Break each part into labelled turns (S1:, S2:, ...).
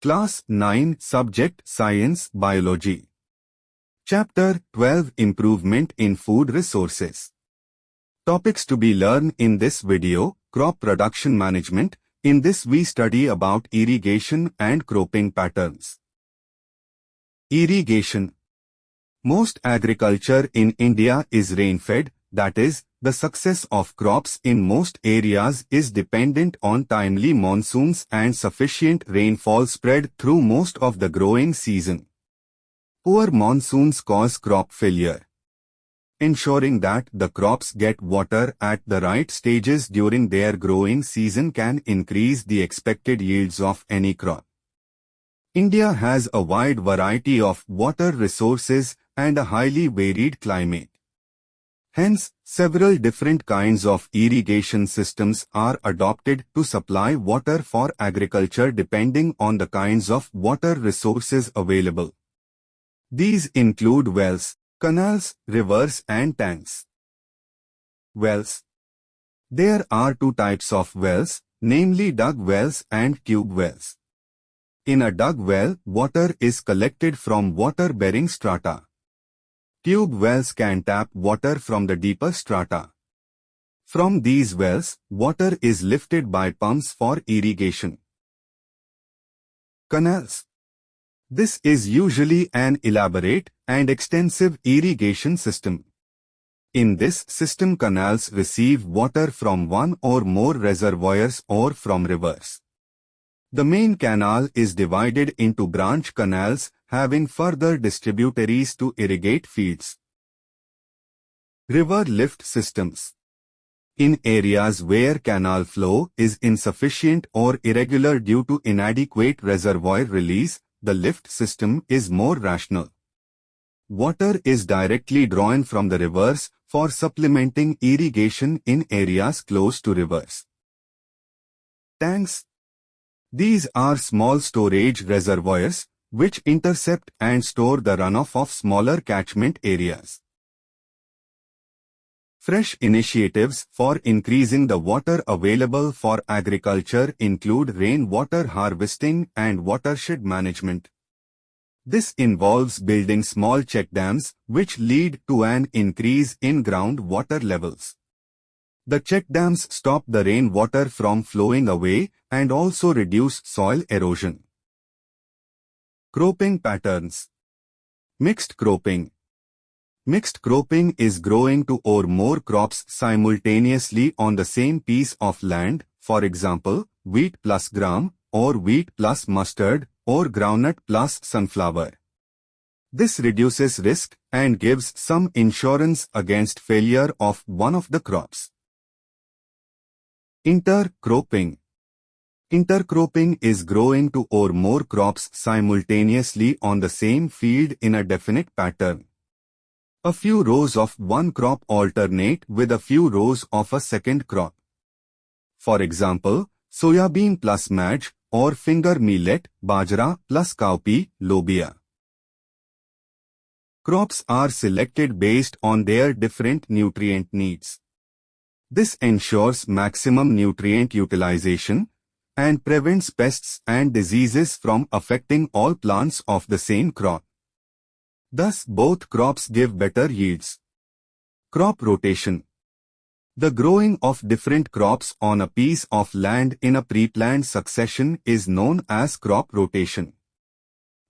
S1: Class 9 Subject Science Biology. Chapter 12 Improvement in Food Resources. Topics to be learned in this video: Crop Production Management. In this we study about irrigation and cropping patterns. Irrigation. Most agriculture in India is rain-fed, that is, the success of crops in most areas is dependent on timely monsoons and sufficient rainfall spread through most of the growing season. Poor monsoons cause crop failure. Ensuring that the crops get water at the right stages during their growing season can increase the expected yields of any crop. India has a wide variety of water resources and a highly varied climate. Hence, several different kinds of irrigation systems are adopted to supply water for agriculture depending on the kinds of water resources available. These include wells, canals, rivers and tanks. Wells. There are two types of wells, namely dug wells and tube wells. In a dug well, water is collected from water-bearing strata. Tube wells can tap water from the deeper strata. From these wells, water is lifted by pumps for irrigation. Canals. This is usually an elaborate and extensive irrigation system. In this system, canals receive water from one or more reservoirs or from rivers. The main canal is divided into branch canals having further distributaries to irrigate fields. River lift systems. In areas where canal flow is insufficient or irregular due to inadequate reservoir release, the lift system is more rational. Water is directly drawn from the rivers for supplementing irrigation in areas close to rivers. Tanks. These are small storage reservoirs which intercept and store the runoff of smaller catchment areas. Fresh initiatives for increasing the water available for agriculture include rainwater harvesting and watershed management. This involves building small check dams which lead to an increase in groundwater levels. The check dams stop the rainwater from flowing away and also reduce soil erosion. Cropping patterns. Mixed cropping. Mixed cropping is growing two or more crops simultaneously on the same piece of land, for example, wheat plus gram, or wheat plus mustard, or groundnut plus sunflower. This reduces risk and gives some insurance against failure of one of the crops. Intercropping. Intercropping is growing two or more crops simultaneously on the same field in a definite pattern. A few rows of one crop alternate with a few rows of a second crop. For example, soybean plus maize or finger millet, bajra plus cowpea, lobia. Crops are selected based on their different nutrient needs. This ensures maximum nutrient utilization and prevents pests and diseases from affecting all plants of the same crop. Thus, both crops give better yields. Crop rotation. The growing of different crops on a piece of land in a pre-planned succession is known as crop rotation.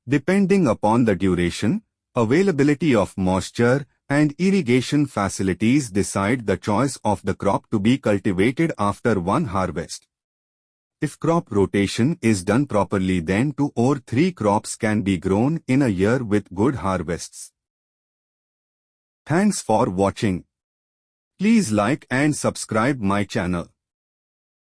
S1: Depending upon the duration, availability of moisture, and irrigation facilities decide the choice of the crop to be cultivated after one harvest. If crop rotation is done properly, then 2 or 3 crops can be grown in a year with good harvests. Thanks for watching. Please like and subscribe my channel.